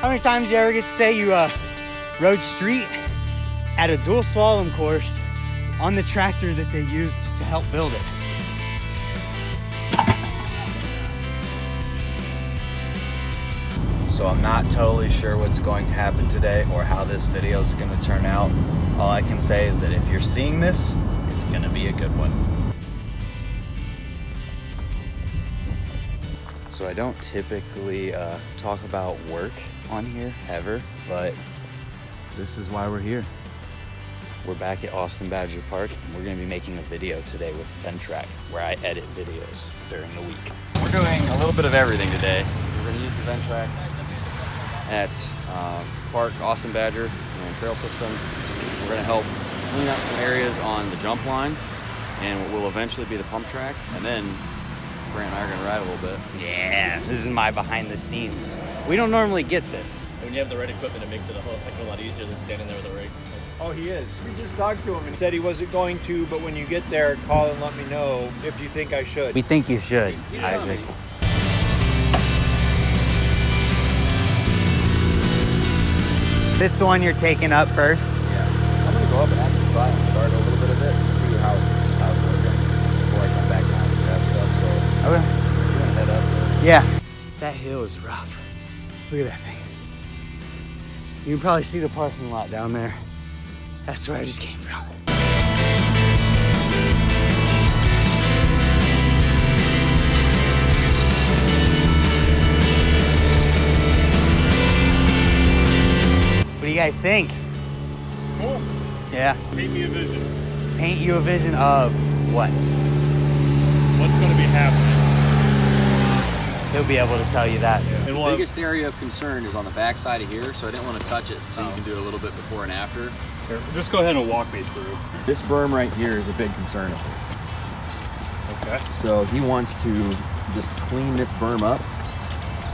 How many times you ever get to say you rode street at a dual slalom course on the tractor that they used to help build it? So I'm not totally sure what's going to happen today or how this video is going to turn out. All I can say is that if you're seeing this, it's going to be a good one. So I don't typically talk about work on here ever, but this is why we're here. We're back at Austin Badger Park, and we're going to be making a video today with Ventrac, where I edit videos during the week. We're doing a little bit of everything today. We're going to use the Ventrac at Park Austin Badger trail system. We're going to help clean up some areas on the jump line, and what will eventually be the pump track, and then Grant and I are going to ride a little bit. Yeah, this is my behind the scenes. We don't normally get this. When you have the right equipment, it makes it a lot easier than standing there with a rig. Oh, he is. We just talked to him and he said he wasn't going to, but when you get there, call and let me know if you think I should. We think you should, He's Isaac. coming. This is the one you're taking up first? Yeah. I'm going to go up and actually try and start a little bit of it to see how it's working before I come back down and grab stuff. So Okay. we're going to head up there. Yeah. That hill is rough. Look at that thing. You can probably see the parking lot down there. That's where I just came from. What do you guys think? Cool. Yeah. Paint me a vision. Paint you a vision of what? What's going to be happening? He'll be able to tell you that. The biggest area of concern is on the back side of here, so I didn't want to touch it, so you can do a little bit before and after. Here, just go ahead and walk me through. This berm right here is a big concern of his. Okay. So he wants to just clean this berm up,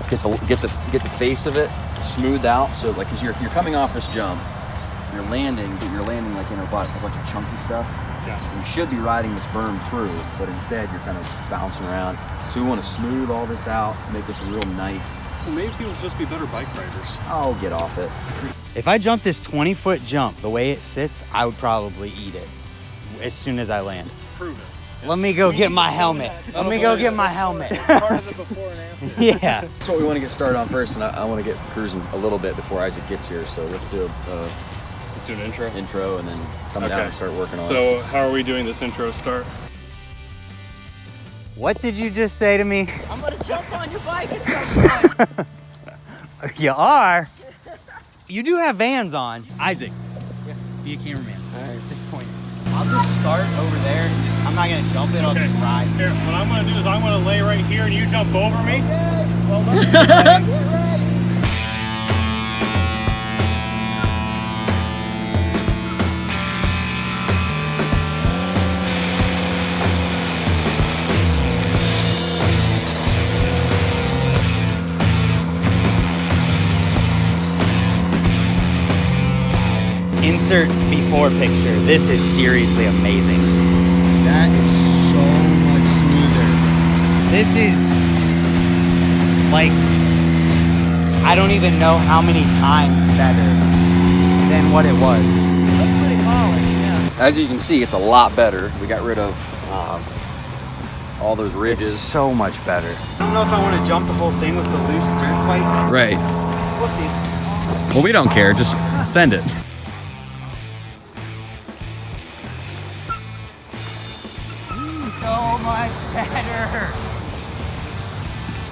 get the face of it smoothed out. So like, cause you're coming off this jump, you're landing, but you're landing like in a bunch of chunky stuff. Yeah. You should be riding this berm through, but instead you're kind of bouncing around. So we want to smooth all this out, make this real nice. Well, maybe people just be better bike riders. Oh, get off it. If I jump this 20-foot jump the way it sits, I would probably eat it as soon as I land. Prove it. Let me go get my helmet. Let me go get my helmet. Part of the before and after. Yeah. That's what we want to get started on first, and I want to get cruising a little bit before Isaac gets here. So let's do a Let's do an intro. intro and then come down and start working on it. So how are we doing this intro start? What did you just say to me? I'm gonna jump on your bike at some point. You are? You do have Vans on. Isaac, be a cameraman. All right. Just point. I'll just start over there and I'm not gonna jump it, I'll Okay. just ride. Here, what I'm going to do is I'm going to lay right here and you jump over me. Insert before picture. This is seriously amazing. That is so much smoother. This is like, I don't even know how many times better than what it was. That's pretty polished, yeah. As you can see, it's a lot better. We got rid of all those ridges. It's so much better. I don't know if I want to jump the whole thing with the loose stir quite. Right. We'll see. Well, we don't care. Just send it. So much better.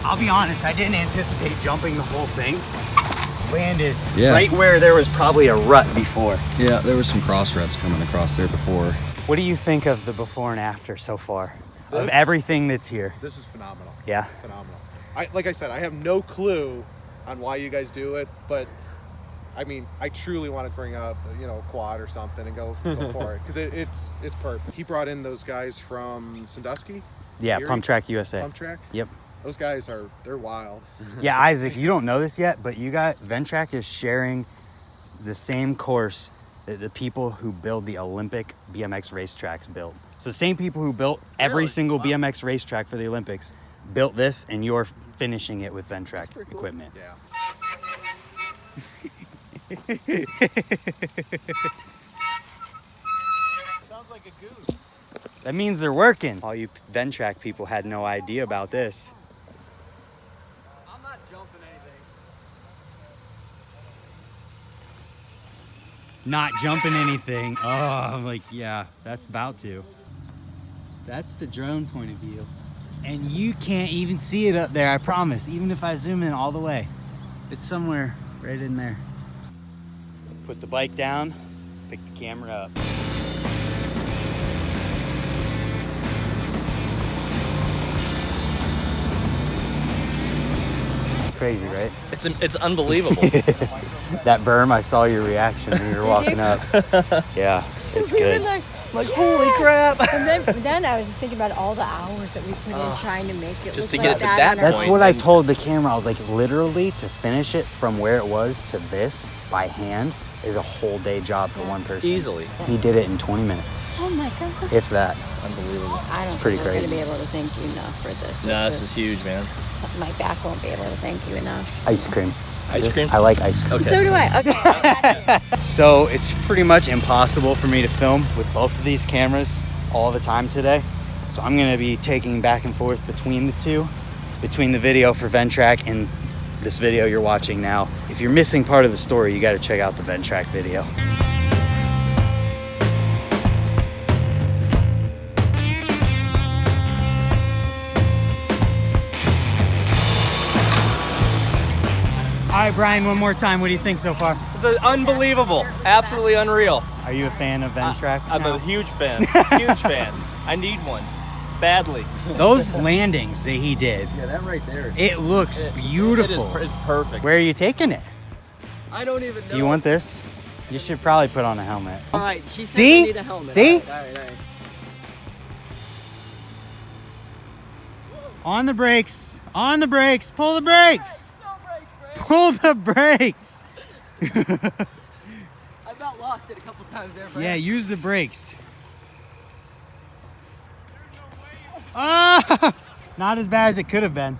I'll be honest, I didn't anticipate jumping the whole thing. Landed right where there was probably a rut before. Yeah, there was some cross ruts coming across there before. What do you think of the before and after so far? Of everything that's here? This is phenomenal. Yeah. Phenomenal. Like I said, I have no clue on why you guys do it, but I mean, I truly want to bring up, a quad or something and go for it because it's perfect. He brought in those guys from Sandusky. Yeah, Erie? Pump Track USA. Pump Track. Yep. Those guys they're wild. Yeah, Isaac, you don't know this yet, but Ventrac is sharing the same course that the people who build the Olympic BMX racetracks built. So the same people who built every single BMX racetrack for the Olympics built this, and you're finishing it with Ventrac equipment. Yeah. Sounds like a goose. That means they're working. All you Ventrac people had no idea about this. I'm not jumping anything. Not jumping anything. Oh, I'm like, yeah, that's about to. That's the drone point of view. And you can't even see it up there, I promise. Even if I zoom in all the way. It's somewhere right in there. Put the bike down, pick the camera up. Crazy, right? It's unbelievable. That berm, I saw your reaction when you were walking up. Yeah, it's good. Like, holy crap. And then I was just thinking about all the hours that we put in trying to make it Just look to get like it to that on our That's point. what I told the camera. I was like, literally, to finish it from where it was to this by hand is a whole day job for one person. Easily. He did it in 20 minutes, Oh my God. if that. Unbelievable. I don't pretty think we're going to crazy. be able to thank you enough for this. No, this is huge, man. My back won't be able to thank you enough. Ice cream. Ice cream? I like ice cream. Okay. So do I. Okay. So it's pretty much impossible for me to film with both of these cameras all the time today. So I'm gonna be taking back and forth between the two, between the video for Ventrac and this video you're watching now. If you're missing part of the story, you gotta check out the Ventrac video. All right, Brian, one more time. What do you think so far? It's unbelievable. Absolutely unreal. Are you a fan of Ventrac? I'm now? a huge fan. Huge fan. I need one. Badly. Those landings that he did, Yeah, that right there. it looks beautiful. It's perfect. Where are you taking it? I don't even know. Do you want this? You should probably put on a helmet. All right, she said See? I need a helmet. See? All right. On the brakes. On the brakes. Pull the brakes. Pull the brakes. I about lost it a couple times there. Yeah, use the brakes. Ah! Not as bad as it could have been.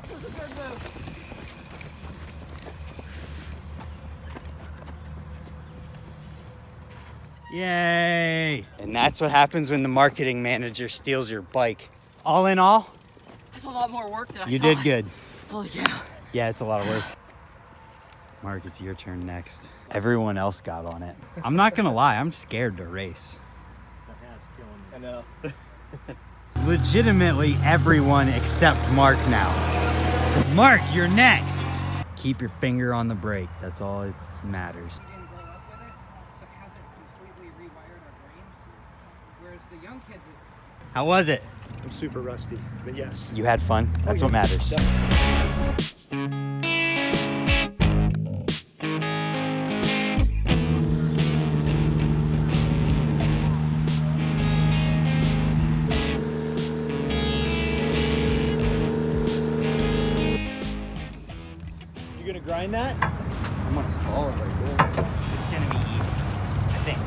Yay! And that's what happens when the marketing manager steals your bike. All in all, That's a lot more work than I you thought. did good. Oh yeah. Yeah, it's a lot of work. Mark, it's your turn next. Everyone else got on it. I'm not gonna lie, I'm scared to race. I know. Legitimately everyone except Mark now. Mark, you're next. Keep your finger on the brake. That's all it matters. Didn't grow up with it, so it hasn't completely rewired our brains. Whereas the young kids, How was it? I'm super rusty, but yes. You had fun? That's what matters. You gonna grind that? I'm gonna stall it like this. It's gonna be easy, I think.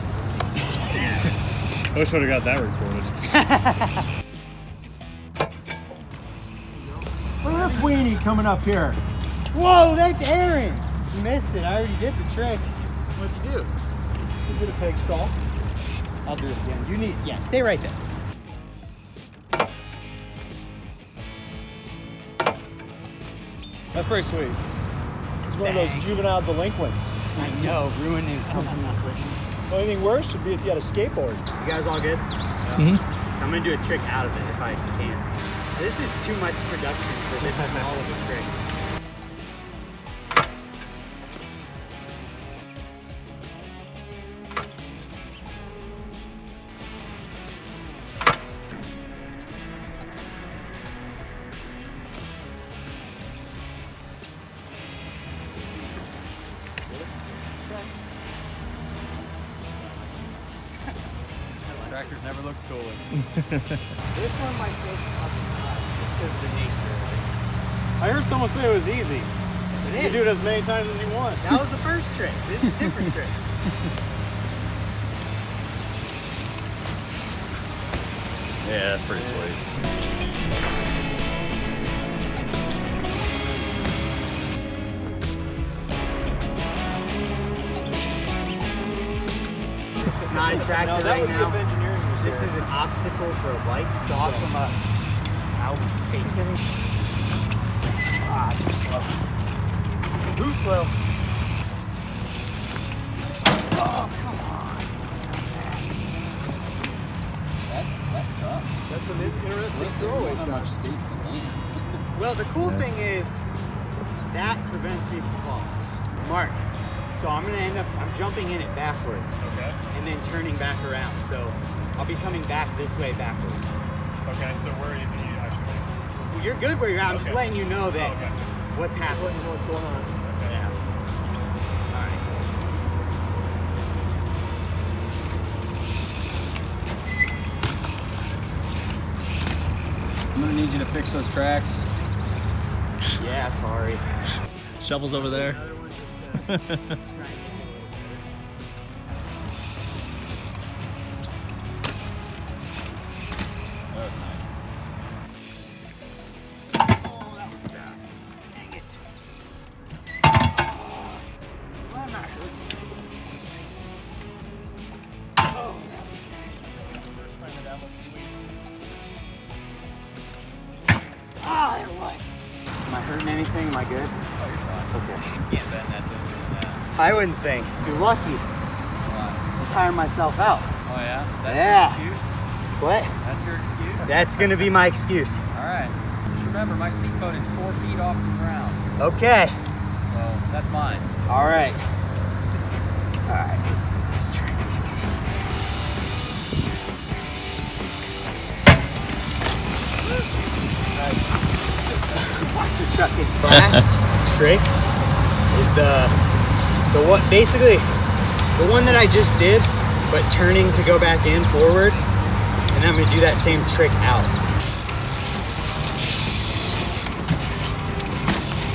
I wish I would have got that recorded. Look at this weenie coming up here. Whoa, that's Aaron! You missed it. I already did the trick. What'd you do? You did a peg stall. I'll do it again. You need, yeah, stay right there. That's pretty sweet. He's one of those juvenile delinquents. I know, ruining company. The only thing worse would be if you had a skateboard. You guys all good? Mm-hmm. I'm gonna do a trick out of it if I can. This is too much production for this small of a trick. Tractors never look cooler. This one might take just because of the nature of it. I heard someone say it was easy. It You can do it as many times as you want. That was the first trick. This is a different trick. Yeah, that's pretty sweet. not a tractor No, that right would be now. if engineering was This there. is an obstacle for a bike. It's awesome. Outpacing. Too slow. Too slow. Oh, come on. That's an interesting throwaway shot. Well, the cool thing is that prevents me from falls. Mark, so I'm jumping in it backwards. Okay. And then turning back around. So I'll be coming back this way backwards. Okay, so where are you actually? Well, you're good where you're at. I'm just letting you know that Okay. what's happening. You know what's going on. Yeah. All right. I'm gonna need you to fix those tracks. Yeah, sorry. Shovels over there. Another one just trying to get a little better. Oh, that was bad. Dang it. Why am I hurting? Oh, there it was. Am I hurting anything? Am I good? Oh, you're fine. Okay. Can't bend that thing doing that. I wouldn't think. You're lucky. I'm tiring myself out. Oh yeah? That's Yeah. your excuse? What? That's your excuse? That's gonna be my excuse. Alright. Just remember, my seat boat is 4 feet off the ground. Okay. So that's mine. All right. All right, let's do this trick. Last trick is the one, basically the one that I just did, but turning to go back in forward, and I'm gonna do that same trick out.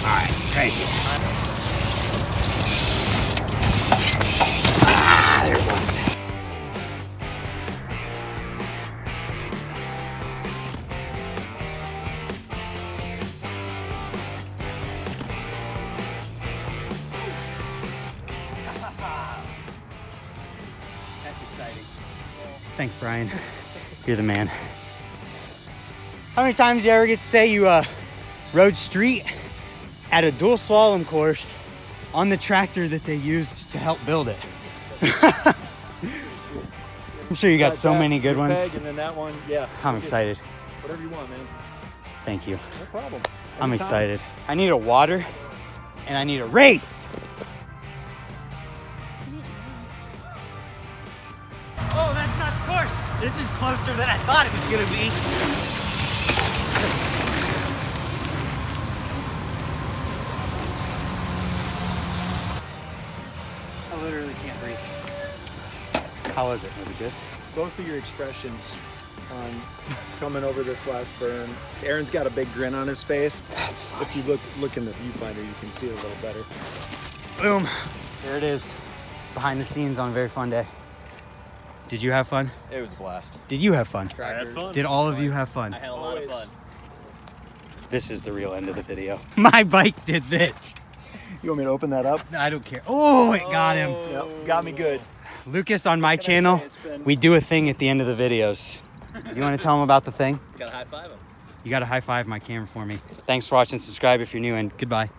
All right, thank you. Ah, there it was. That's exciting. Thanks, Brian. You're the man. How many times do you ever get to say you rode street at a dual slalom course on the tractor that they used to help build it? I'm sure you got so many good ones. Peg, and then that one, yeah. I'm excited. Whatever you want, man. Thank you. No problem. I'm Anytime. excited. I need a water and I need a race. Oh, that's not the course. This is closer than I thought it was gonna be. I literally can't breathe. How was it? Was it good? Both of your expressions on coming over this last burn. Aaron's got a big grin on his face. That's fine. If you look in the viewfinder, you can see it a little better. Boom. There it is. Behind the scenes on a very fun day. Did you have fun? It was a blast. Did you have fun? I had fun. Did all of you have fun? I had a lot of fun. This is the real end of the video. My bike did this. You want me to open that up? I don't care. Oh, it got him. Yep, got me good. Lucas, on my can I channel, say? It's been- we do a thing at the end of the videos. You want to tell them about the thing? Gotta high five him. You got to high five my camera for me. Thanks for watching. Subscribe if you're new, and goodbye.